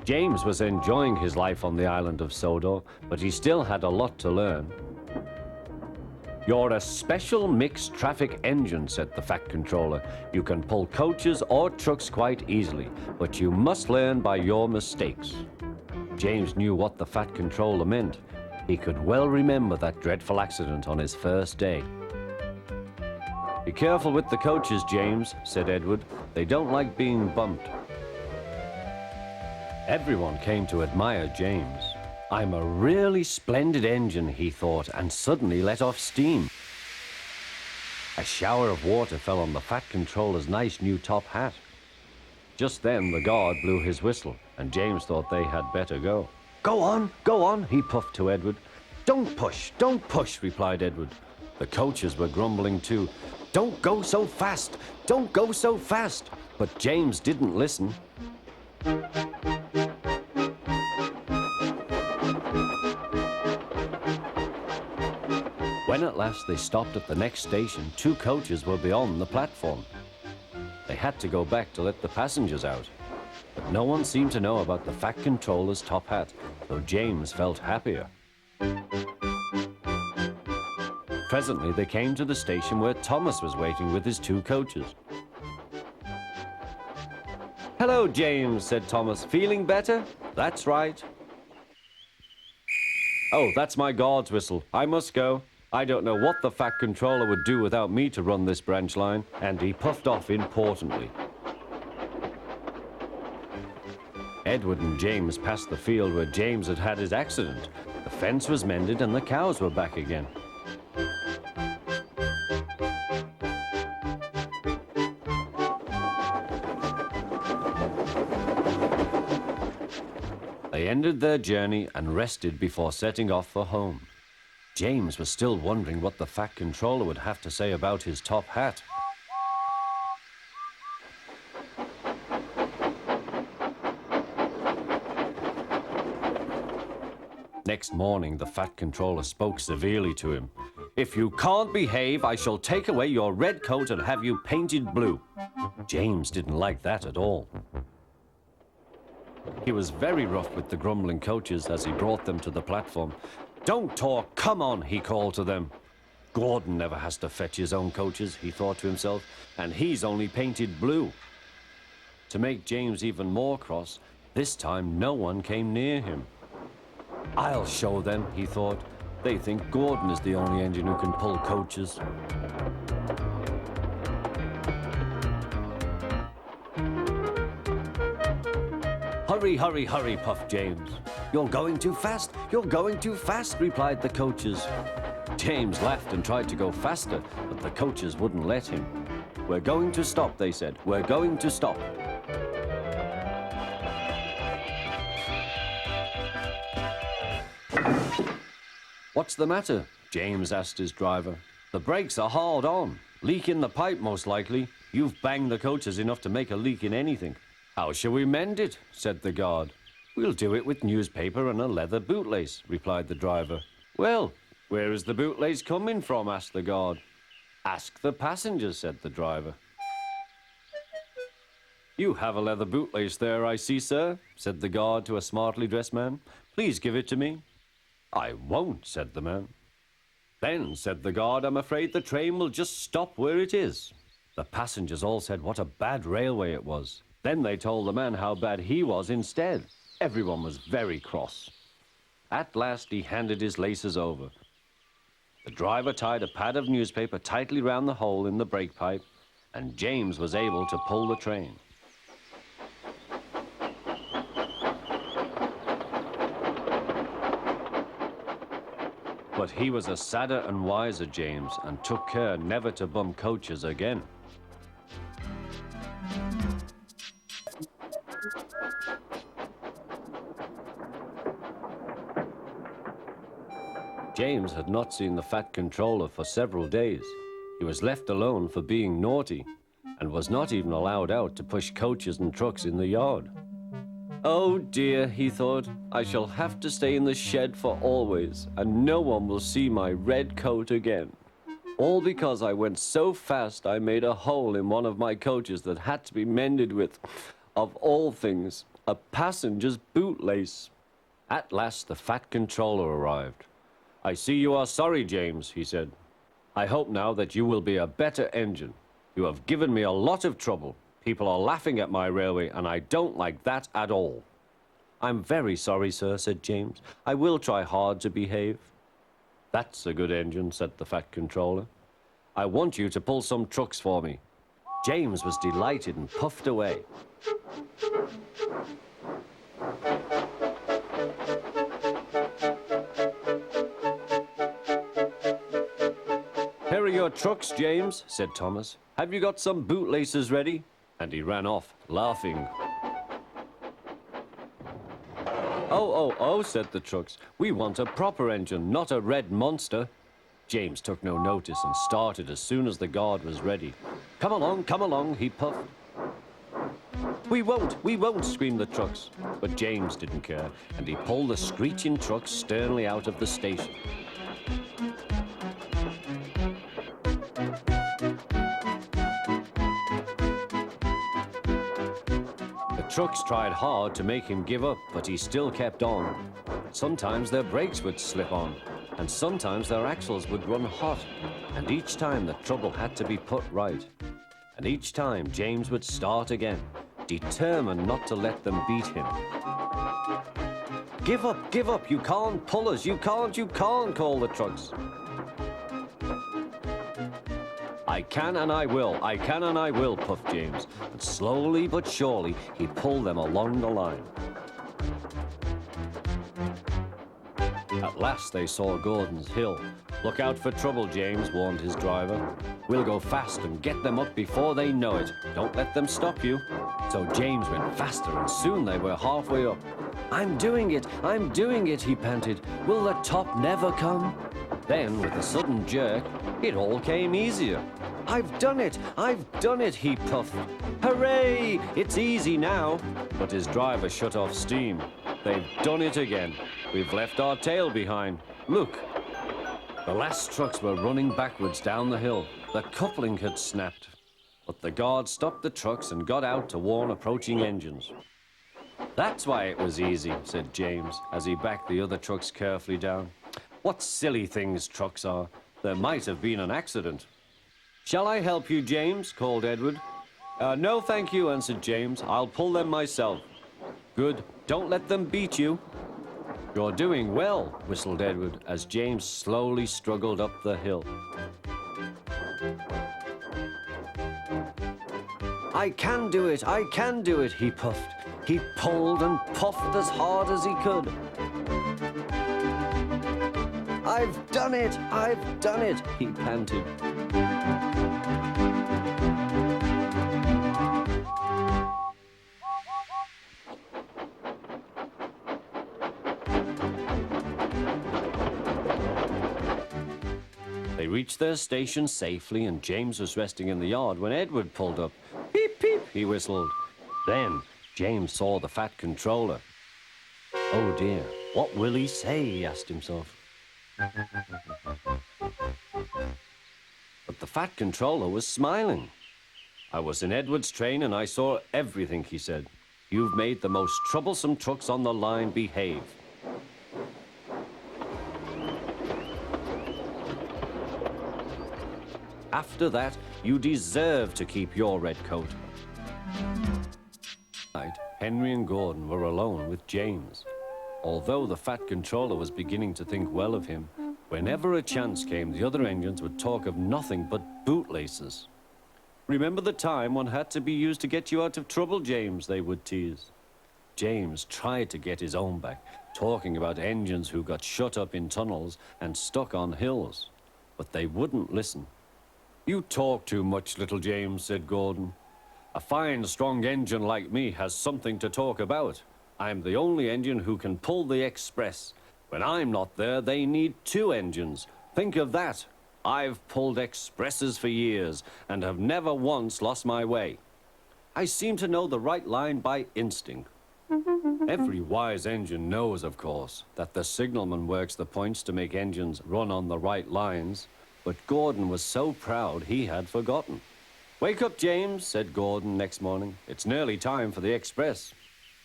James was enjoying his life on the island of Sodor, but he still had a lot to learn. "You're a special mixed traffic engine," said the Fat Controller. "You can pull coaches or trucks quite easily, but you must learn by your mistakes." James knew what the Fat Controller meant. He could well remember that dreadful accident on his first day. "Be careful with the coaches, James," said Edward. "They don't like being bumped." Everyone came to admire James. "I'm a really splendid engine," he thought, and suddenly let off steam. A shower of water fell on the Fat Controller's nice new top hat. Just then the guard blew his whistle, and James thought they had better go. Go on," he puffed to Edward. Don't push," replied Edward. The coaches were grumbling too. Don't go so fast! But James didn't listen. When at last they stopped at the next station, 2 coaches were beyond the platform. They had to go back to let the passengers out. But no one seemed to know about the Fat Controller's top hat, though James felt happier. Presently they came to the station where Thomas was waiting with his 2 coaches. "Hello, James," said Thomas. "Feeling better?" "That's right." "Oh, that's my guard's whistle. I must go. I don't know what the Fat Controller would do without me to run this branch line," and he puffed off importantly. Edward and James passed the field where James had had his accident. The fence was mended and the cows were back again. They ended their journey and rested before setting off for home. James was still wondering what the Fat Controller would have to say about his top hat. Next morning, the Fat Controller spoke severely to him. "If you can't behave, I shall take away your red coat and have you painted blue." James didn't like that at all. He was very rough with the grumbling coaches as he brought them to the platform. "Don't talk, come on," he called to them. "Gordon never has to fetch his own coaches," he thought to himself, "and he's only painted blue." To make James even more cross, this time no one came near him. "I'll show them," he thought. "They think Gordon is the only engine who can pull coaches." Hurry, puffed James. You're going too fast, replied the coaches. James laughed and tried to go faster, but the coaches wouldn't let him. "We're going to stop," they said. "We're going to stop." "What's the matter?" James asked his driver. "The brakes are hard on. Leak in the pipe, most likely. You've banged the coaches enough to make a leak in anything." "How shall we mend it?" said the guard. "We'll do it with newspaper and a leather bootlace," replied the driver. "Well, where is the bootlace coming from?" asked the guard. "Ask the passengers," said the driver. "You have a leather bootlace there, I see, sir," said the guard to a smartly dressed man. "Please give it to me." "I won't," said the man. "Then," said the guard, "I'm afraid the train will just stop where it is." The passengers all said what a bad railway it was. Then they told the man how bad he was instead. Everyone was very cross. At last he handed his laces over. The driver tied a pad of newspaper tightly round the hole in the brake pipe, and James was able to pull the train. But he was a sadder and wiser James, and took care never to bump coaches again. James had not seen the Fat Controller for several days. He was left alone for being naughty, and was not even allowed out to push coaches and trucks in the yard. "Oh dear," he thought, "I shall have to stay in the shed for always, and no one will see my red coat again. All because I went so fast I made a hole in one of my coaches that had to be mended with, of all things, A passenger's bootlace. At last, the fat controller arrived. "I see you are sorry, James," he said. "I hope now that you will be a better engine. You have given me a lot of trouble. People are laughing at my railway, and I don't like that at all." "I'm very sorry, sir," said James. "I will try hard to behave." "That's a good engine," said the fat controller. "I want you to pull some trucks for me." James was delighted and puffed away. "Here are your trucks, James," said Thomas. "Have you got some bootlaces ready?" And he ran off, laughing. Oh, said the trucks. "We want a proper engine, not a red monster." James took no notice and started as soon as the guard was ready. Come along, he puffed. We won't, screamed the trucks. But James didn't care, and he pulled the screeching trucks sternly out of the station. The trucks tried hard to make him give up, but he still kept on. Sometimes their brakes would slip on, and sometimes their axles would run hot, and each time the trouble had to be put right. And each time James would start again, determined not to let them beat him. Give up, you can't pull us, you can't, called the trucks. I can and I will, puffed James, and slowly but surely he pulled them along the line. At last they saw Gordon's hill. Look out for trouble, James, warned his driver. We'll go fast and get them up before they know it. Don't let them stop you. So James went faster, and soon they were halfway up. I'm doing it, he panted. Will the top never come? Then, with a sudden jerk, it all came easier. I've done it, he puffed. Hooray! It's easy now. But his driver shut off steam. They've done it again. We've left our tail behind. Look. The last trucks were running backwards down the hill. The coupling had snapped. But the guard stopped the trucks and got out to warn approaching engines. That's why it was easy, said James, as he backed the other trucks carefully down. What silly things trucks are. There might have been an accident. Shall I help you, James? Called Edward. No, thank you, answered James. I'll pull them myself. Good. Don't let them beat you. You're doing well, whistled Edward, as James slowly struggled up the hill. I can do it, he puffed. He pulled and puffed as hard as he could. I've done it, he panted. They reached their station safely, and James was resting in the yard when Edward pulled up. Peep, peep, he whistled. Then James saw the fat controller. Oh dear, what will he say, he asked himself. But the fat controller was smiling. I was in Edward's train and I saw everything, he said. You've made the most troublesome trucks on the line behave. After that, you deserve to keep your red coat. Henry and Gordon were alone with James. Although the fat controller was beginning to think well of him, whenever a chance came, the other engines would talk of nothing but bootlaces. Remember the time one had to be used to get you out of trouble, James, they would tease. James tried to get his own back, talking about engines who got shut up in tunnels and stuck on hills. But they wouldn't listen. You talk too much, little James, said Gordon. A fine, strong engine like me has something to talk about. I'm the only engine who can pull the express. When I'm not there, they need 2 engines. Think of that. I've pulled expresses for years and have never once lost my way. I seem to know the right line by instinct. Every wise engine knows, of course, that the signalman works the points to make engines run on the right lines. But Gordon was so proud he had forgotten. Wake up, James, said Gordon next morning. It's nearly time for the express.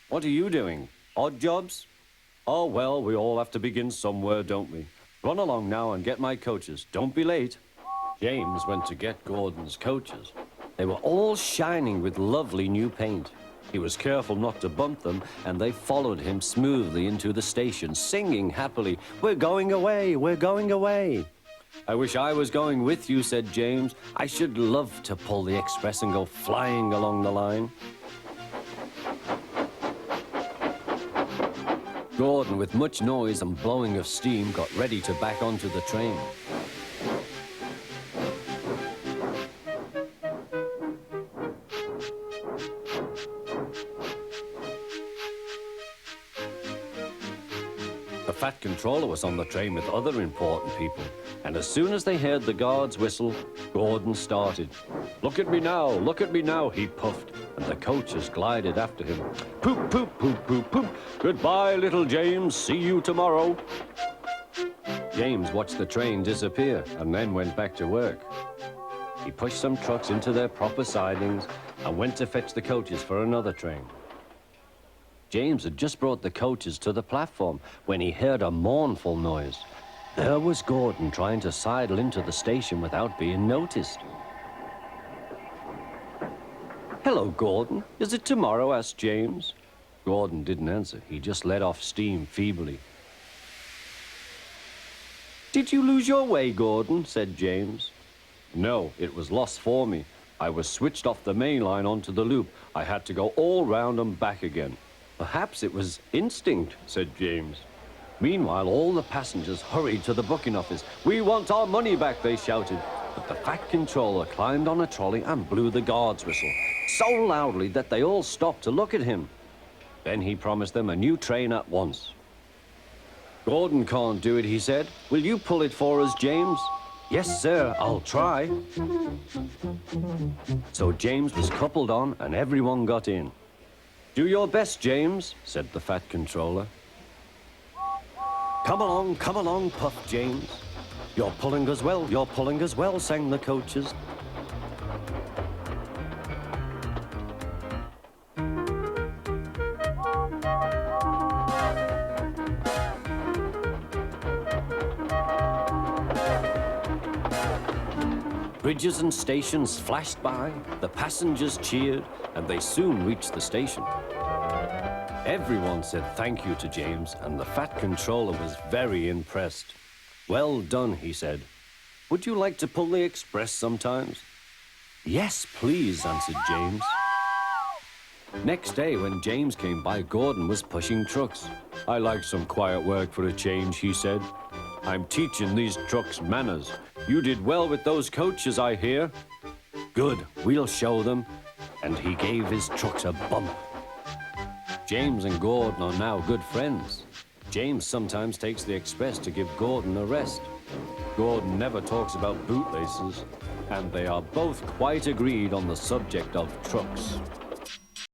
What are you doing? Odd jobs? Oh, well, we all have to begin somewhere, don't we? Run along now and get my coaches. Don't be late. James went to get Gordon's coaches. They were all shining with lovely new paint. He was careful not to bump them, and they followed him smoothly into the station, singing happily, "We're going away, we're going away." "I wish I was going with you," said James. "I should love to pull the express and go flying along the line." Gordon, with much noise and blowing of steam, got ready to back onto the train. The Fat Controller was on the train with other important people, and as soon as they heard the guard's whistle, Gordon started. Look at me now," he puffed, and the coaches glided after him. "Poop, poop, poop, poop, poop. Goodbye, little James. See you tomorrow." James watched the train disappear and then went back to work. He pushed some trucks into their proper sidings and went to fetch the coaches for another train. James had just brought the coaches to the platform when he heard a mournful noise. There was Gordon trying to sidle into the station without being noticed. "Hello, Gordon. Is it tomorrow?" asked James. Gordon didn't answer. He just let off steam feebly. "Did you lose your way, Gordon?" said James. "No, it was lost for me. I was switched off the main line onto the loop. I had to go all round and back again." "Perhaps it was instinct," said James. Meanwhile, all the passengers hurried to the booking office. "We want our money back," they shouted. But the Fat Controller climbed on a trolley and blew the guard's whistle so loudly that they all stopped to look at him. Then he promised them a new train at once. "Gordon can't do it," he said. "Will you pull it for us, James?" "Yes, sir, I'll try." So James was coupled on and everyone got in. "Do your best, James," said the Fat Controller. Come along, puffed James. You're pulling us well, sang the coaches. Bridges and stations flashed by, the passengers cheered, and they soon reached the station. Everyone said thank you to James, and the Fat Controller was very impressed. "Well done," he said. "Would you like to pull the express sometimes?" "Yes, please," answered James. Next day, when James came by, Gordon was pushing trucks. "I like some quiet work for a change," he said. "I'm teaching these trucks manners. You did well with those coaches, I hear." "Good, we'll show them." And he gave his trucks a bump. James and Gordon are now good friends. James sometimes takes the express to give Gordon a rest. Gordon never talks about bootlaces, and they are both quite agreed on the subject of trucks.